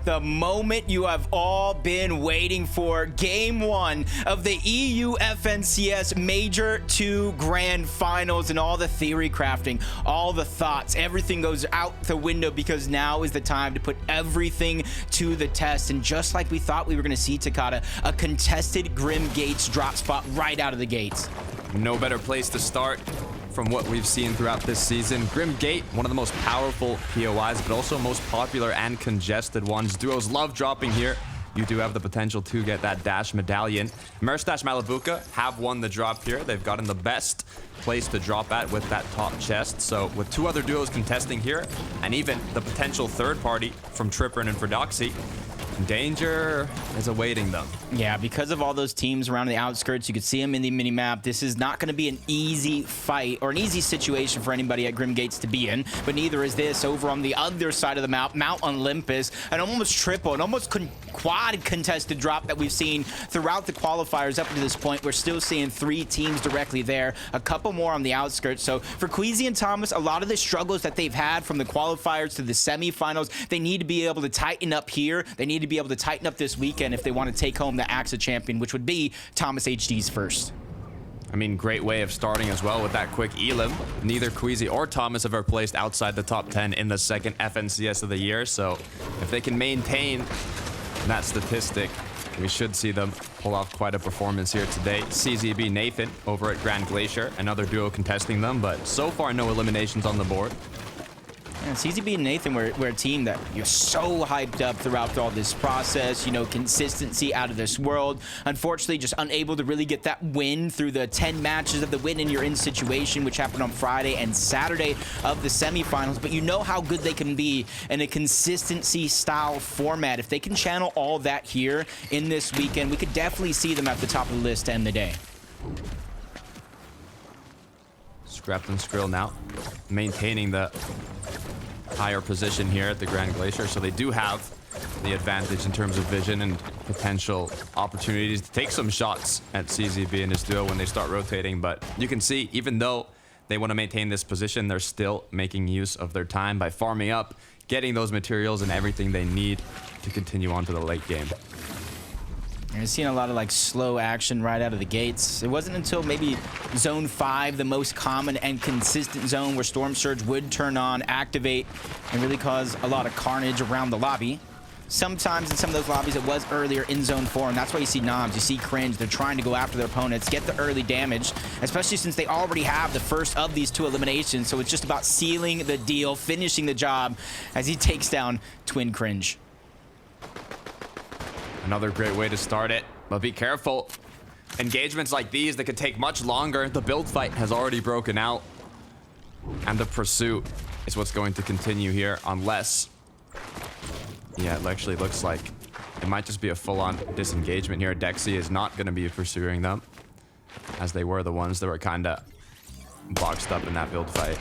the moment you have all been waiting for. Game 1 of the EU FNCS Major 2 Grand Finals, and all the theory crafting, all the thoughts, everything goes out the window because now is the time to put everything to the test. And just like we thought we were going to see, Takata, a contested Grim Gates drop spot right out of the gates. No better place to start from what we've seen throughout this season. Grim Gate, one of the most powerful POIs, but also most popular and congested ones. Duos love dropping here. You do have the potential to get that dash medallion. Merstash Malabuka have won the drop here. They've gotten the best place to drop at with that top chest. So with 2 other duos contesting here, and even the potential third party from Tripper and Fredoxy, danger is awaiting them. Yeah, because of all those teams around the outskirts, you could see them in the mini-map. This is not going to be an easy fight or an easy situation for anybody at Grim Gates to be in, but neither is this over on the other side of the map, Mount Olympus, an almost triple, an almost quad contested drop that we've seen throughout the qualifiers up to this point. We're still seeing 3 teams directly there, a couple more on the outskirts. So for Queasy and Thomas, a lot of the struggles that they've had from the qualifiers to the semifinals, they need to be able to tighten up here. They need to be able to tighten up this weekend if they want to take home the AXA champion, which would be Thomas HD's first. I mean, great way of starting as well with that quick elim. Neither Queasy or Thomas have ever placed outside the top 10 in the second FNCS of the year. So if they can maintain that statistic, we should see them pull off quite a performance here today. CZB Nathan over at Grand Glacier, another duo contesting them, but so far no eliminations on the board. Yeah, CZB and Nathan were a team that you're so hyped up throughout all this process, you know, consistency out of this world. Unfortunately, just unable to really get that win through the 10 matches of the win and you're in situation, which happened on Friday and Saturday of the semifinals. But you know how good they can be in a consistency style format. If they can channel all that here in this weekend, we could definitely see them at the top of the list to end the day. Scrapped and Skrill now maintaining the higher position here at the Grand Glacier, so they do have the advantage in terms of vision and potential opportunities to take some shots at CZB and his duo when they start rotating. But you can see, even though they want to maintain this position, they're still making use of their time by farming up, getting those materials and everything they need to continue on to the late game. I've seen a lot of like slow action right out of the gates. It wasn't until maybe Zone 5, the most common and consistent zone, where Storm Surge would turn on, activate, and really cause a lot of carnage around the lobby. Sometimes in some of those lobbies, it was earlier in Zone 4, and that's why you see Noms, you see Cringe. They're trying to go after their opponents, get the early damage, especially since they already have the first of these 2 eliminations. So it's just about sealing the deal, finishing the job as he takes down Twin Cringe. Another great way to start it, but be careful. Engagements like these that could take much longer. The build fight has already broken out, and the pursuit is what's going to continue here unless... Yeah, it actually looks like it might just be a full-on disengagement here. Dexy is not going to be pursuing them, as they were the ones that were kind of boxed up in that build fight.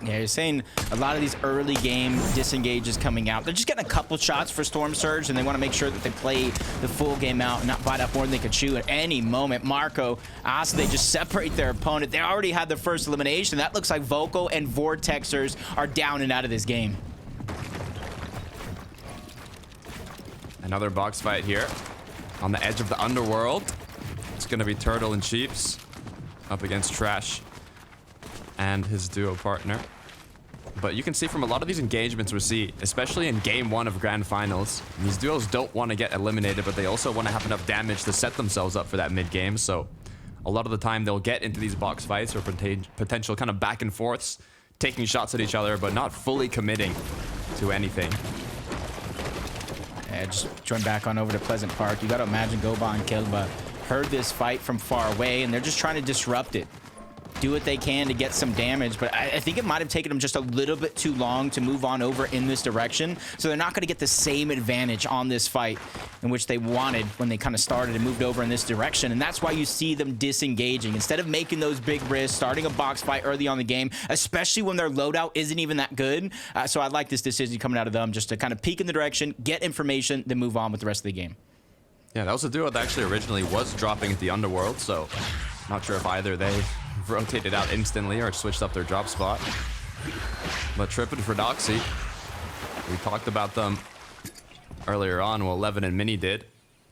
Yeah, you're saying a lot of these early game disengages coming out. They're just getting a couple shots for Storm Surge, and they want to make sure that they play the full game out and not bite off more than they could chew at any moment. Marco, Asa, they just separate their opponent. They already had their first elimination. That looks like Vocal and Vortexers are down and out of this game. Another box fight here on the edge of the underworld. It's going to be Turtle and Chiefs up against Trash and his duo partner. But you can see from a lot of these engagements we see, especially in game 1 of Grand Finals, these duos don't want to get eliminated, but they also want to have enough damage to set themselves up for that mid game. So a lot of the time they'll get into these box fights or potential kind of back and forths, taking shots at each other, but not fully committing to anything. Yeah, just join back on over to Pleasant Park. You got to imagine Goba and Kilba heard this fight from far away, and they're just trying to disrupt it. Do what they can to get some damage, but I think it might have taken them just a little bit too long to move on over in this direction, so they're not going to get the same advantage on this fight in which they wanted when they kind of started and moved over in this direction. And that's why you see them disengaging instead of making those big risks, starting a box fight early on the game, especially when their loadout isn't even that good. So I like this decision coming out of them, just to kind of peek in the direction, get information, then move on with the rest of the game. Yeah, that was a duo that actually originally was dropping at the Underworld, so not sure if either they rotated out instantly or switched up their drop spot. But Trip and Fredoxy, we talked about them earlier on, well, Levin and Mini did.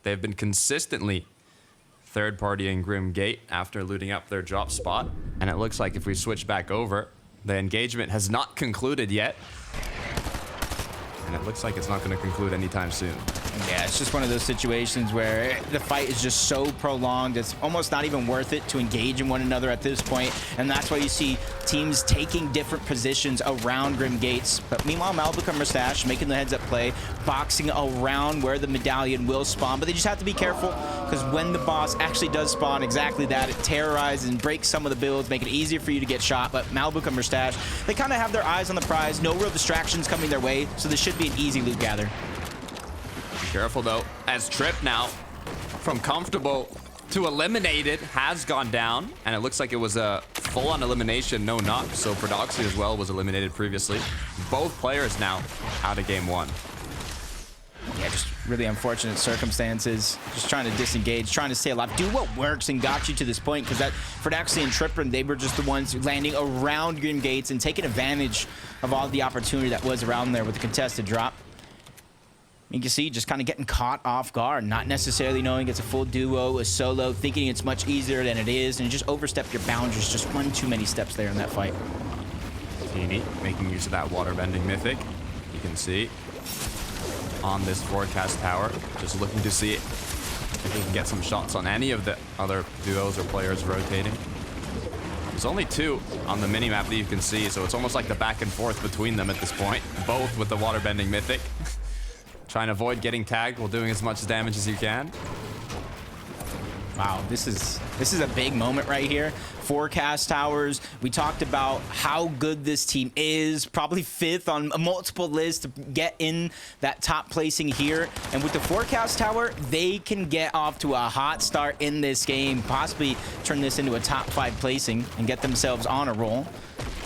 They've been consistently third-partying Grim Gate after looting up their drop spot. And it looks like if we switch back over, the engagement has not concluded yet. And it looks like it's not going to conclude anytime soon. Yeah, it's just one of those situations where the fight is just so prolonged, it's almost not even worth it to engage in one another at this point, and that's why you see teams taking different positions around Grim Gates. But meanwhile, Malibu and Mustache making the heads-up play, boxing around where the medallion will spawn, but they just have to be careful, because when the boss actually does spawn exactly that, it terrorizes and breaks some of the builds, make it easier for you to get shot. But Malibu and Mustache, they kind of have their eyes on the prize, no real distractions coming their way, so this should be an easy loot gather. Careful though, as Trip now from comfortable to eliminated has gone down, and it looks like it was a full-on elimination, no knock. So Prodoxy as well was eliminated previously. Both players now out of game one. Yeah, just really unfortunate circumstances. Just trying to disengage, trying to stay alive, do what works and got you to this point, because that Prodoxy and Tripper, they were just the ones landing around Grim Gates and taking advantage of all the opportunity that was around there with the contested drop. You can see just kind of getting caught off guard, not necessarily knowing it's a full duo, a solo, thinking it's much easier than it is, and just overstep your boundaries, just one too many steps there in that fight. Teeny making use of that water-bending mythic. You can see on this forecast tower, just looking to see if he can get some shots on any of the other duos or players rotating. There's only two on the minimap that you can see, so it's almost like the back and forth between them at this point, both with the water-bending mythic. Trying to avoid getting tagged while doing as much damage as you can. Wow, this is a big moment right here. Forecast towers. We talked about how good this team is. Probably 5th on multiple lists to get in that top placing here. And with the forecast tower, they can get off to a hot start in this game. Possibly turn this into a top 5 placing and get themselves on a roll.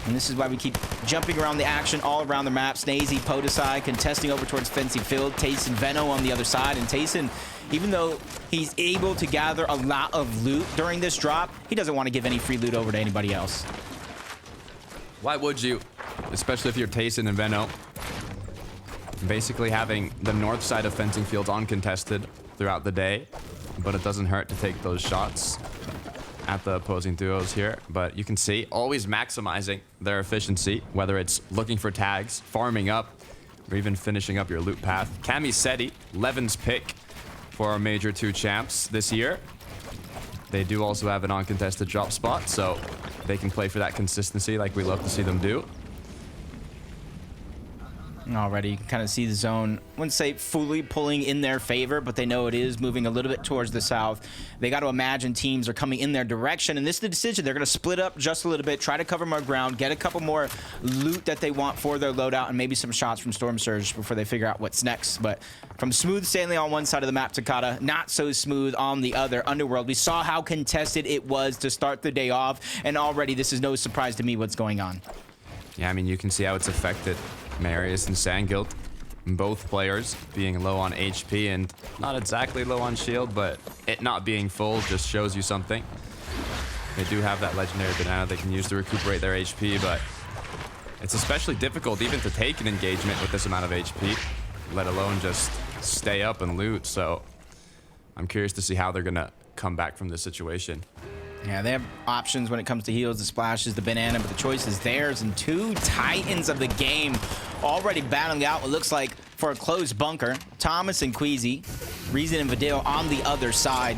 And this is why we keep jumping around the action all around the map. Snazy, Podesai contesting over towards Fencing Field. Tayson, Veno on the other side. And Tayson, even though he's able to gather a lot of loot during this drop, he doesn't want to give any free loot over to anybody else. Why would you? Especially if you're Tayson and Veno. Basically having the north side of Fencing Fields uncontested throughout the day. But it doesn't hurt to take those shots at the opposing duos here. But you can see always maximizing their efficiency, whether it's looking for tags, farming up, or even finishing up your loot path. Camiseti, Levin's pick for our Major 2 champs this year. They do also have an uncontested drop spot, so they can play for that consistency like we love to see them do. Already, you can kind of see the zone, I wouldn't say fully pulling in their favor, but they know it is moving a little bit towards the south. They got to imagine teams are coming in their direction, and this is the decision. They're going to split up just a little bit, try to cover more ground, get a couple more loot that they want for their loadout, and maybe some shots from Storm Surge before they figure out what's next. But from smooth sailing on one side of the map, Takata, not so smooth on the other. Underworld, we saw how contested it was to start the day off, and already this is no surprise to me what's going on. Yeah, I mean, you can see how it's affected Marius and Sandguild, both players being low on HP and not exactly low on shield, but it not being full just shows you something. They do have that legendary banana they can use to recuperate their HP, but it's especially difficult even to take an engagement with this amount of HP, let alone just stay up and loot. So I'm curious to see how they're gonna come back from this situation. Yeah, they have options when it comes to heals, the splashes, the banana, but the choice is theirs. And 2 titans of the game already battling out what looks like for a closed bunker. Thomas and Queasy, Reason and Vidal on the other side.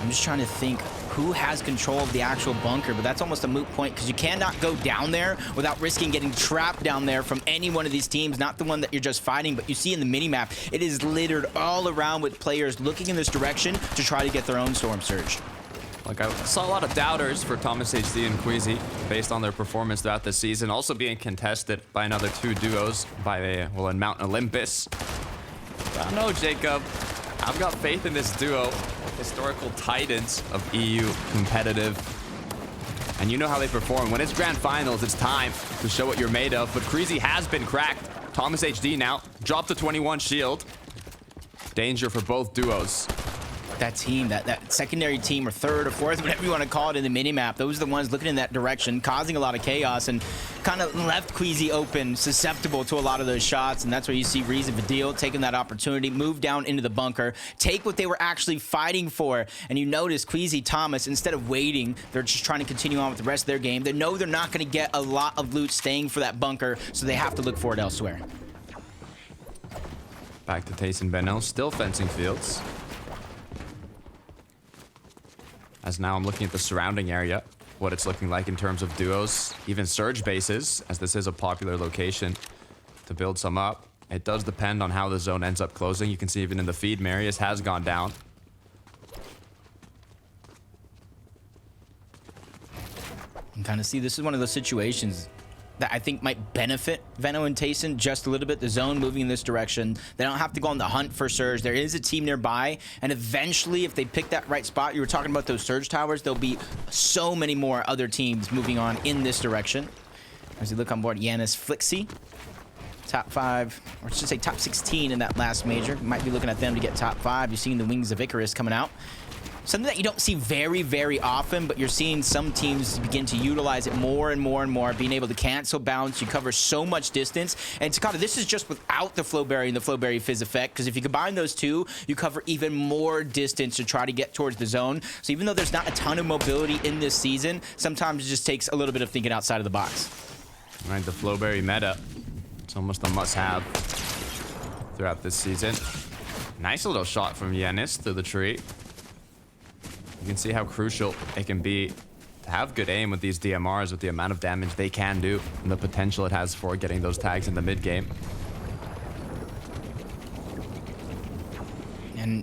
I'm just trying to think who has control of the actual bunker, but that's almost a moot point because you cannot go down there without risking getting trapped down there from any one of these teams, not the one that you're just fighting. But you see in the minimap, it is littered all around with players looking in this direction to try to get their own Storm Surge. Like, I saw a lot of doubters for Thomas HD and Queasy based on their performance throughout the season, also being contested by another 2 duos by, well, in Mount Olympus. I don't know, Jacob. I've got faith in this duo, historical titans of EU competitive. And you know how they perform. When it's grand finals, it's time to show what you're made of. But Queasy has been cracked. Thomas HD now dropped to 21 shield. Danger for both duos. that team, that secondary team or third or fourth, whatever you want to call it in the mini-map, those are the ones looking in that direction, causing a lot of chaos and kind of left Queasy open, susceptible to a lot of those shots. And that's where you see Reason Vidil taking that opportunity, move down into the bunker, take what they were actually fighting for. And you notice Queasy, Thomas, instead of waiting, they're just trying to continue on with the rest of their game. They know they're not going to get a lot of loot staying for that bunker, so they have to look for it elsewhere. Back to Tace and Benno, still fencing fields. As now I'm looking at the surrounding area, what it's looking like in terms of duos, even surge bases, as this is a popular location to build some up. It does depend on how the zone ends up closing. You can see even in the feed, Marius has gone down. You can kind of see this is one of those situations that I think might benefit Venno and Tayson just a little bit. The zone moving in this direction. They don't have to go on the hunt for Surge. There is a team nearby, and eventually, if they pick that right spot, you were talking about those Surge towers, there'll be so many more other teams moving on in this direction. As you look on board, Yanis Flixie, top 5, or I should say top 16 in that last major. You might be looking at them to get top 5. You're seeing the Wings of Icarus coming out. Something that you don't see very, very often, but you're seeing some teams begin to utilize it more and more and more, being able to cancel bounce. You cover so much distance. And Takata, this is just without the Flowberry and the Flowberry Fizz effect, because if you combine those two, you cover even more distance to try to get towards the zone. So even though there's not a ton of mobility in this season, sometimes it just takes a little bit of thinking outside of the box. All right, the Flowberry meta. It's almost a must-have throughout this season. Nice little shot from Yanis through the tree. You can see how crucial it can be to have good aim with these DMRs, with the amount of damage they can do and the potential it has for getting those tags in the mid game. And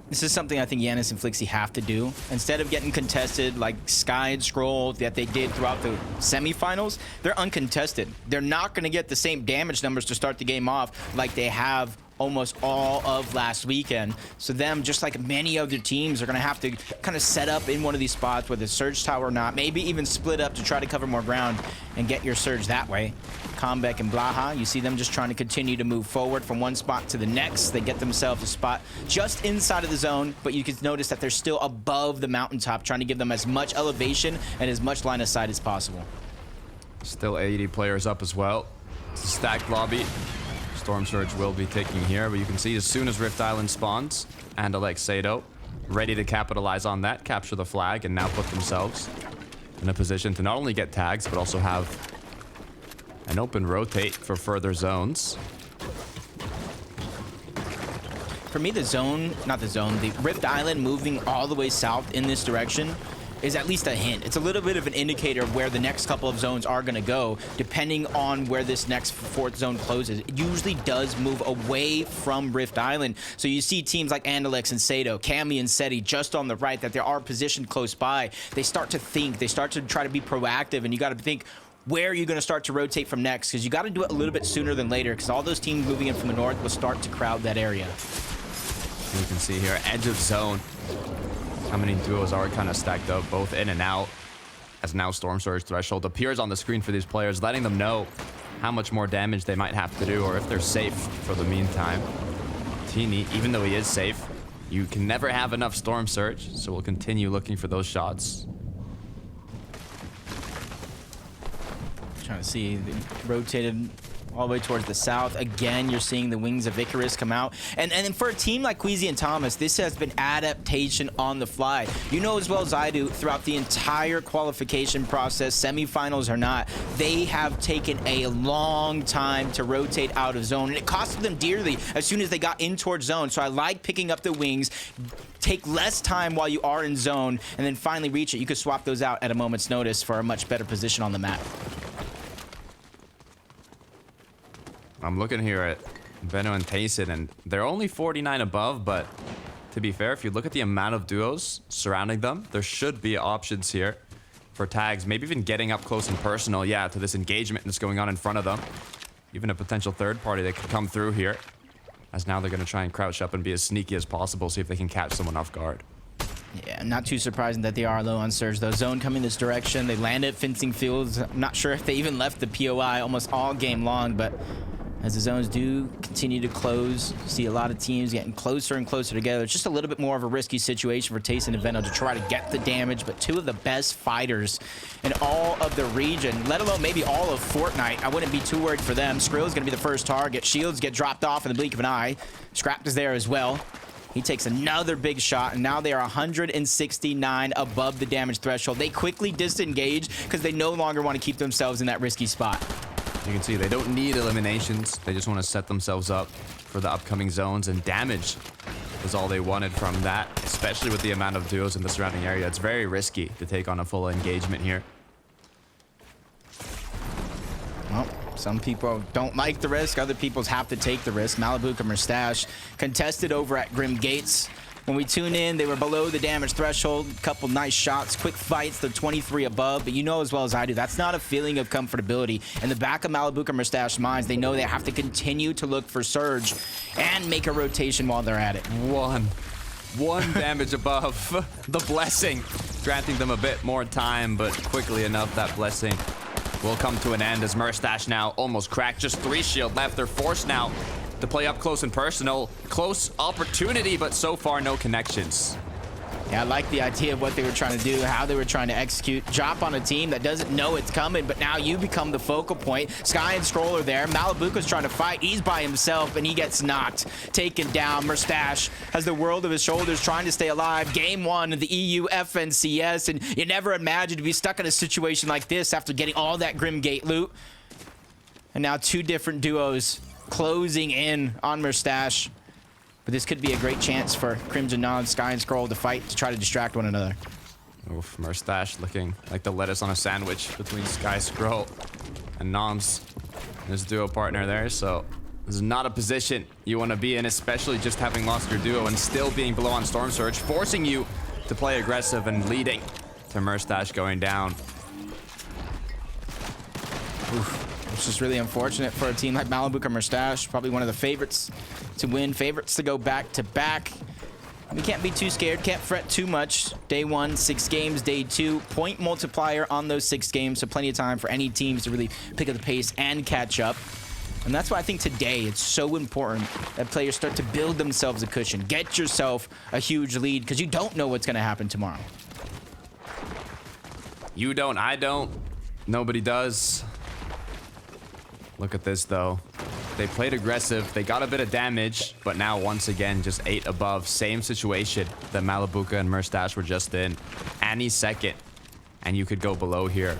this is something I think Yanis and Flixie have to do. Instead of getting contested like Sky and Scroll that they did throughout the semifinals, they're uncontested. They're not going to get the same damage numbers to start the game off like they have almost all of last weekend. So them, just like many other teams, are going to have to kind of set up in one of these spots, whether it's Surge Tower or not, maybe even split up to try to cover more ground and get your Surge that way. Comeback and Blaha, you see them just trying to continue to move forward from one spot to the next. They get themselves a spot just inside of the zone, but you can notice that they're still above the mountaintop, trying to give them as much elevation and as much line of sight as possible. Still 80 players up as well. It's a stacked lobby. Storm Surge will be taking here, but you can see as soon as Rift Island spawns, and Alexado ready to capitalize on that, capture the flag, and now put themselves in a position to not only get tags, but also have an open rotate for further zones. For me, the Rift Island moving all the way south in this direction is at least a hint. It's a little bit of an indicator of where the next couple of zones are going to go, depending on where this next fourth zone closes. It usually does move away from Rift Island. So you see teams like Andalex and Sato, Cami and Seti just on the right, that they are positioned close by. They start to think, they start to try to be proactive, and you got to think, where are you going to start to rotate from next? Because you got to do it a little bit sooner than later, because all those teams moving in from the north will start to crowd that area. You can see here, edge of zone. How many duos are kind of stacked up, both in and out, as now Storm Surge threshold appears on the screen for these players, letting them know how much more damage they might have to do, or if they're safe for the meantime. Teeny, even though he is safe, you can never have enough Storm Surge, so we'll continue looking for those shots. Trying to see, they rotated all the way towards the south. Again, you're seeing the Wings of Icarus come out. And for a team like Queasy and Thomas, this has been adaptation on the fly. You know as well as I do, throughout the entire qualification process, semifinals or not, they have taken a long time to rotate out of zone. And it costed them dearly as soon as they got in towards zone. So I like picking up the Wings, take less time while you are in zone, and then finally reach it. You could swap those out at a moment's notice for a much better position on the map. I'm looking here at Benno and Tayson, and they're only 49 above, but to be fair, if you look at the amount of duos surrounding them, there should be options here for tags, maybe even getting up close and personal, yeah, to this engagement that's going on in front of them. Even a potential third party that could come through here, as now they're going to try and crouch up and be as sneaky as possible, see if they can catch someone off guard. Yeah, not too surprising that they are low on Surge, though. Zone coming this direction. They landed at fencing fields. I'm not sure if they even left the POI almost all game long, but As the zones do continue to close, you see a lot of teams getting closer and closer together. It's just a little bit more of a risky situation for Tayson and Veno to try to get the damage, but two of the best fighters in all of the region, let alone maybe all of Fortnite. I wouldn't be too worried for them. Skrill's going to be the first target. Shields get dropped off in the blink of an eye. Scrapped is there as well. He takes another big shot, and now they are 169 above the damage threshold. They quickly disengage because they no longer want to keep themselves in that risky spot. You can see they don't need eliminations. They just want to set themselves up for the upcoming zones, and damage was all they wanted from that, especially with the amount of duos in the surrounding area. It's very risky to take on a full engagement here. Well, some people don't like the risk. Other people have to take the risk. Malibuca Mustache contested over at Grim Gates. When we tune in, they were below the damage threshold. A couple nice shots, quick fights. They're 23 above, but you know as well as I do, that's not a feeling of comfortability. In the back of Malibuca Mustache minds, they know they have to continue to look for Surge and make a rotation while they're at it. One damage above the blessing, granting them a bit more time, but quickly enough, that blessing will come to an end as Mustache now almost cracked. Just 3 shield left. They're forced now to play up close and personal. Close opportunity, but so far no connections. Yeah, I like the idea of what they were trying to do, how they were trying to execute. Drop on a team that doesn't know it's coming, but now you become the focal point. Sky and Scroll are there. Malibuca's trying to fight. He's by himself, and he gets knocked. Taken down. Mustache has the world of his shoulders trying to stay alive. Game 1 of the EU FNCS, and you never imagined to be stuck in a situation like this after getting all that Grim Gate loot. And now 2 different duos closing in on Mustache. But this could be a great chance for Crimson Nod, Sky, and Scroll to fight to try to distract one another. Oof, Mustache looking like the lettuce on a sandwich between Sky, Scroll, and Noms, his duo partner there. So this is not a position you want to be in, especially just having lost your duo and still being below on Storm Surge, forcing you to play aggressive and leading to Mustache going down. Oof. It's just really unfortunate for a team like Malibuca Mustache, probably one of the favorites to win, favorites to go back to back. We can't be too scared, can't fret too much. Day 1, 6 games. Day 2, point multiplier on those 6 games, so plenty of time for any teams to really pick up the pace and catch up. And that's why I think today it's so important that players start to build themselves a cushion. Get yourself a huge lead, because you don't know what's going to happen tomorrow. You don't, I don't, nobody does. Look at this, though. They played aggressive. They got a bit of damage, but now, once again, just 8 above. Same situation that Malibuca and Mustache were just in. Any second, and you could go below here.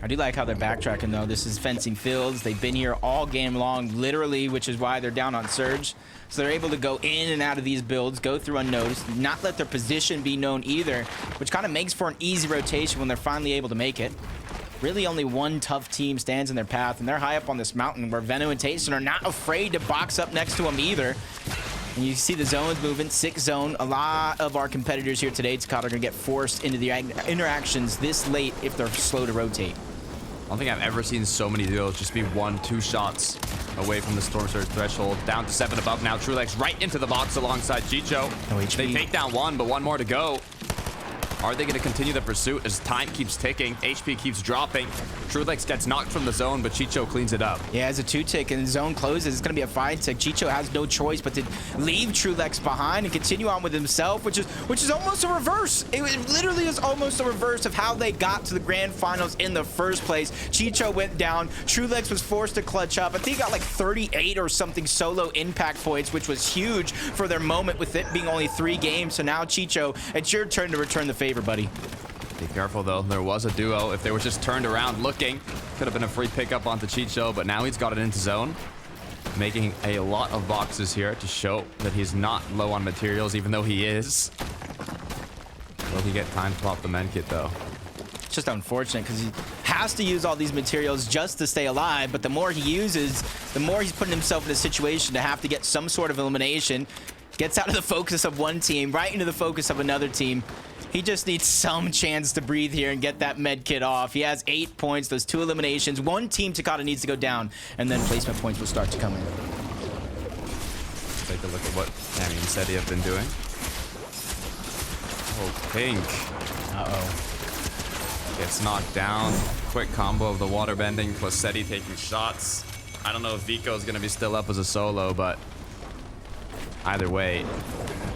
I do like how they're backtracking, though. This is Fencing Fields. They've been here all game long, literally, which is why they're down on Surge. So they're able to go in and out of these builds, go through unnoticed, not let their position be known either, which kind of makes for an easy rotation when they're finally able to make it. Really only one tough team stands in their path, and they're high up on this mountain where Veno and Tayson are not afraid to box up next to them either. And you see the zones moving, 6 zone. A lot of our competitors here today, Takata, are going to get forced into the interactions this late if they're slow to rotate. I don't think I've ever seen so many duos just be 1-2 shots away from the Storm Surge threshold. Down to 7 above now. Truelex right into the box alongside Chicho. No HP. They take down 1, but 1 more to go. Are they going to continue the pursuit as time keeps ticking? HP keeps dropping. Truelex gets knocked from the zone, but Chicho cleans it up. Yeah, as a 2-tick and the zone closes, it's going to be a 5-tick. Chicho has no choice but to leave Truelex behind and continue on with himself, which is almost a reverse. It literally is almost a reverse of how they got to the grand finals in the first place. Chicho went down. Truelex was forced to clutch up. I think he got like 38 or something solo impact points, which was huge for their moment with it being only 3 games. So now, Chicho, it's your turn to return the favor, buddy. Be careful, though. There was a duo. If they were just turned around looking, could have been a free pickup onto Chicho, but now he's got it into zone, making a lot of boxes here to show that he's not low on materials, even though he is. Will he get time to pop the medkit, though? It's just unfortunate because he has to use all these materials just to stay alive, but the more he uses, the more he's putting himself in a situation to have to get some sort of elimination. Gets out of the focus of one team, right into the focus of another team. He just needs some chance to breathe here and get that med kit off. He has 8 points, those 2 eliminations. One team, Takata, needs to go down, and then placement points will start to come in. Take a look at what Tammy and Seti have been doing. Oh, Pink. Uh-oh. Gets knocked down. Quick combo of the water bending plus Seti taking shots. I don't know if Vico is going to be still up as a solo, but either way,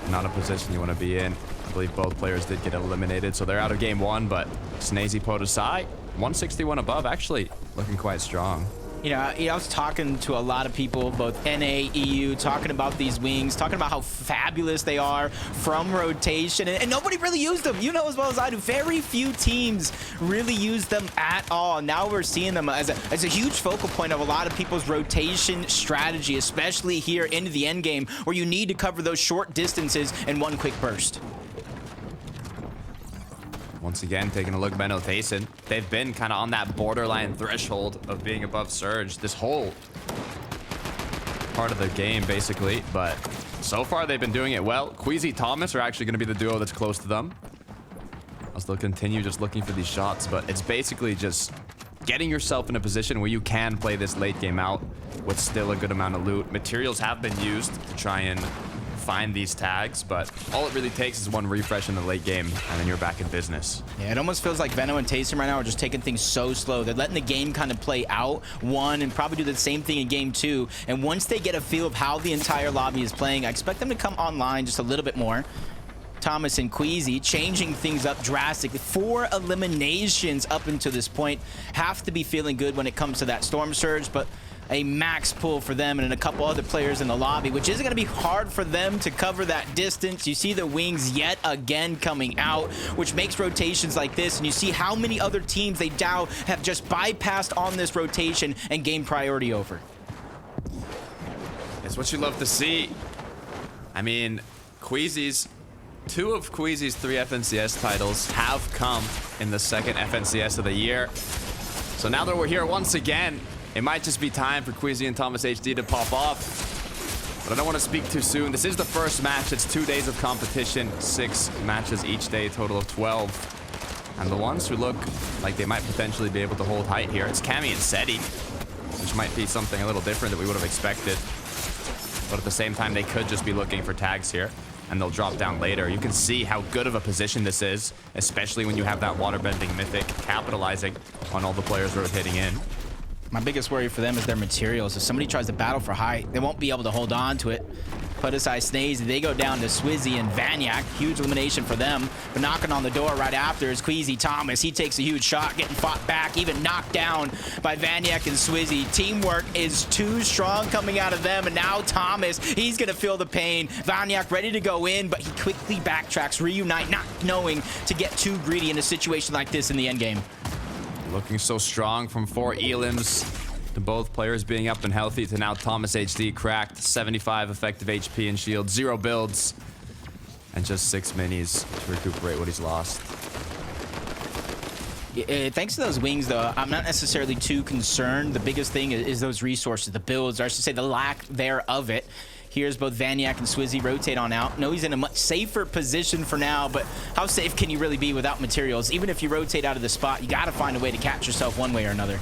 not a position you want to be in. I believe both players did get eliminated, so they're out of game one, but Snazy Podosai, 161 above, actually looking quite strong. You know, I was talking to a lot of people, both NA, EU, talking about these wings, talking about how fabulous they are from rotation, and nobody really used them. You know as well as I do, very few teams really use them at all. Now we're seeing them as a huge focal point of a lot of people's rotation strategy, especially here into the end game, where you need to cover those short distances in one quick burst. Once again, taking a look at Benno Tayson. They've been kind of on that borderline threshold of being above Surge this whole part of the game, basically. But so far, they've been doing it well. Queasy Thomas are actually going to be the duo that's close to them. As they'll continue just looking for these shots. But it's basically just getting yourself in a position where you can play this late game out with still a good amount of loot. Materials have been used to try and find these tags, but all it really takes is one refresh in the late game and then you're back in business. Yeah, it almost feels like Benno and Taysom right now are just taking things so slow. They're letting the game kind of play out one and probably do the same thing in game two, and once they get a feel of how the entire lobby is playing, I expect them to come online just a little bit more. Thomas and Queasy changing things up drastically. 4 eliminations up until this point. Have to be feeling good when it comes to that Storm Surge, but a max pull for them and a couple other players in the lobby, which isn't going to be hard for them to cover that distance. You see the wings yet again coming out, which makes rotations like this, and you see how many other teams they now have just bypassed on this rotation and gained priority over. It's what you love to see. I mean, Queasy's 2 of Queasy's 3 FNCS titles have come in the second FNCS of the year. So now that we're here once again, it might just be time for Queasy and Thomas HD to pop off. But I don't want to speak too soon. This is the first match. It's 2 days of competition, 6 matches each day, a total of 12. And the ones who look like they might potentially be able to hold height here, it's Cammy and Seti, which might be something a little different that we would have expected. But at the same time, they could just be looking for tags here, and they'll drop down later. You can see how good of a position this is, especially when you have that waterbending mythic capitalizing on all the players rotating in. My biggest worry for them is their materials. If somebody tries to battle for height, they won't be able to hold on to it. Podosai Snazy, they go down to Swizzy and Vanyak. Huge elimination for them. But knocking on the door right after is Queasy Thomas. He takes a huge shot, getting fought back, even knocked down by Vanyak and Swizzy. Teamwork is too strong coming out of them. And now Thomas, he's going to feel the pain. Vanyak ready to go in, but he quickly backtracks, reunite, not knowing to get too greedy in a situation like this in the endgame. Looking so strong from 4 elims to both players being up and healthy to now Thomas HD cracked. 75 effective HP and shield, 0 builds, and just 6 minis to recuperate what he's lost. Thanks to those wings, though, I'm not necessarily too concerned. The biggest thing is those resources, the builds, or I should say the lack thereof it. Here's both Vanyak and Swizzy rotate on out. No, he's in a much safer position for now, but how safe can you really be without materials? Even if you rotate out of the spot, you got to find a way to catch yourself one way or another.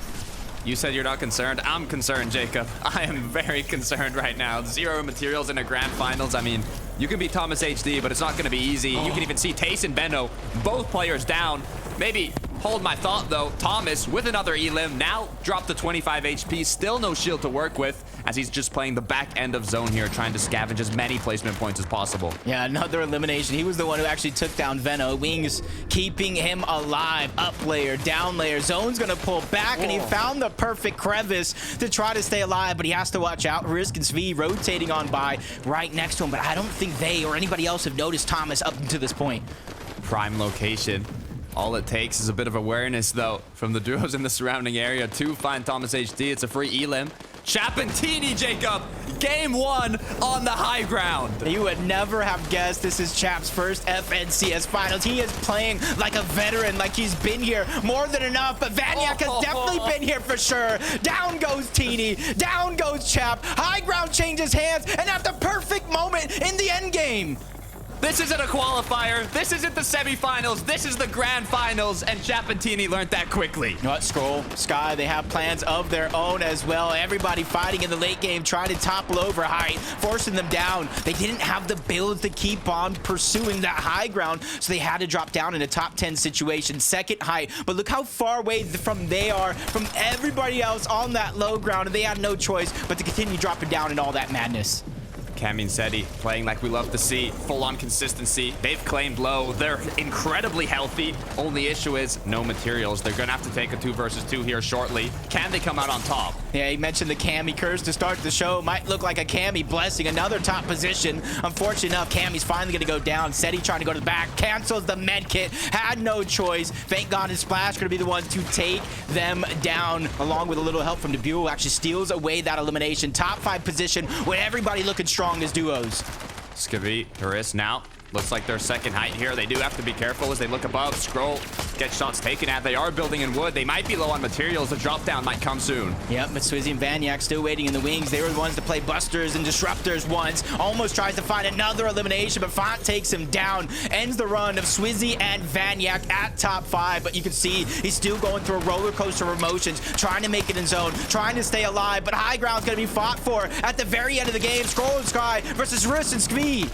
You said you're not concerned. I'm concerned, Jacob. I am very concerned right now. 0 materials in a grand finals. I mean, you can beat Thomas HD, but it's not going to be easy. You can even see Tace and Benno, both players down. Maybe hold my thought, though. Thomas, with another elim, now dropped to 25 HP. Still no shield to work with, as he's just playing the back end of zone here, trying to scavenge as many placement points as possible. Yeah, another elimination. He was the one who actually took down Venno. Wings keeping him alive. Up layer, down layer. Zone's going to pull back, and he found the perfect crevice to try to stay alive, but he has to watch out. Risk and Svi rotating on by right next to him, but I don't think they or anybody else have noticed Thomas up to this point. Prime location. All it takes is a bit of awareness, though, from the duos in the surrounding area to find Thomas HD. It's a free elim. Chap and Teeny, Jacob, game 1 on the high ground. You would never have guessed this is Chap's first FNCS finals. He is playing like a veteran, like he's been here more than enough, but Vanyak has definitely been here for sure. Down goes Teeny, down goes Chap. High ground changes hands, and at the perfect moment in the end game. This isn't a qualifier. This isn't the semifinals. This is the grand finals, and Chapantini learned that quickly. You know what, Scroll, Sky, they have plans of their own as well. Everybody fighting in the late game, trying to topple over height, forcing them down. They didn't have the builds to keep on pursuing that high ground, so they had to drop down in a top 10 situation, second height. But look how far away from they are from everybody else on that low ground, and they had no choice but to continue dropping down in all that madness. Cami and Seti playing like we love to see, full-on consistency. They've claimed low. They're incredibly healthy. Only issue is no materials. They're gonna have to take a 2 versus 2 here shortly. Can they come out on top? Yeah, he mentioned the Cammy curse to start the show. Might look like a Cammy blessing, another top position. Unfortunately enough, Cammy's finally gonna go down. Seti trying to go to the back, cancels the med kit, had no choice. Thank God and Splash gonna be the ones to take them down, along with a little help from Dabuel, who actually steals away that elimination. Top 5 position with everybody looking strong as duos. Skivvy, Haris now. Looks like their second height here. They do have to be careful as they look above. Scroll, get shots taken at. They are building in wood. They might be low on materials. The drop down might come soon. Yep, but Swizzy and Vanyak still waiting in the wings. They were the ones to play Busters and Disruptors once. Almost tries to find another elimination, but Font takes him down. Ends the run of Swizzy and Vanyak at top 5, but you can see he's still going through a roller coaster of emotions, trying to make it in zone, trying to stay alive, but high ground's gonna be fought for at the very end of the game. Scroll and Sky versus Riss and Skvee.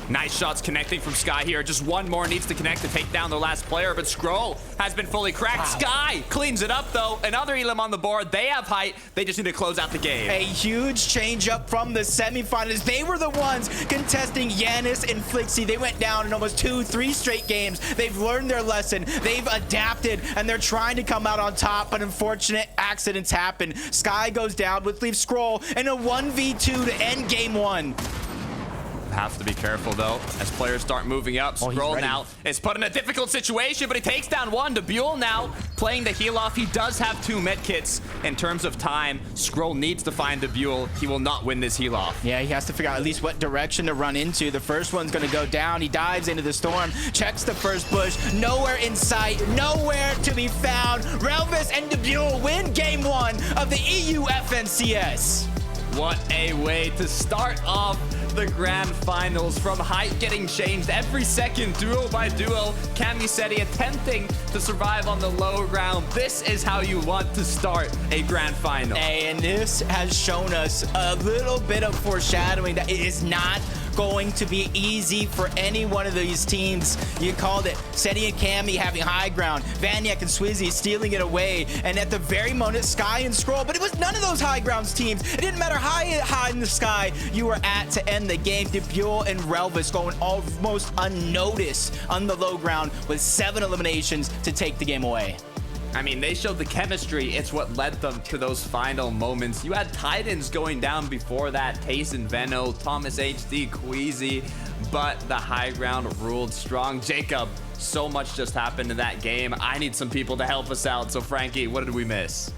Nice shots connecting from Sky here. Just one more needs to connect to take down their last player, but Scroll has been fully cracked. Wow. Sky cleans it up, though. Another Elim on the board. They have height. They just need to close out the game. A huge change up from the semifinals. They were the ones contesting Yanis and Flixie. They went down in almost 2-3 straight games. They've learned their lesson. They've adapted, and they're trying to come out on top, but unfortunate accidents happen. Sky goes down, which leaves Scroll in a 1v2 to end game 1. Have to be careful, though, as players start moving up. Scroll now is put in a difficult situation, but he takes down one. Dabuel now playing the heal off. He does have 2 med kits. In terms of time, Scroll needs to find Dabuel. He will not win this heal off. Yeah, he has to figure out at least what direction to run into. The first one's going to go down. He dives into the storm, checks the first bush. Nowhere in sight, nowhere to be found. Rellvis and Dabuel win game 1 of the EU FNCS. What a way to start off the grand finals, from height getting changed every second, duo by duo. Cami Seti attempting to survive on the low ground. This is how you want to start a grand final. And this has shown us a little bit of foreshadowing that it is not going to be easy for any one of these teams. You called it. Seti and Cammy having high ground. Vanyak and Swizzy stealing it away. And at the very moment, Sky and Scroll. But it was none of those high grounds teams. It didn't matter how high in the sky you were at to end the game. Dabuel and Rellvis going almost unnoticed on the low ground with 7 eliminations to take the game away. I mean, they showed the chemistry. It's what led them to those final moments. You had Titans going down before that. Tace and Venno, Thomas HD, Queasy, but the high ground ruled strong. Jacob, so much just happened in that game. I need some people to help us out. So, Frankie, what did we miss?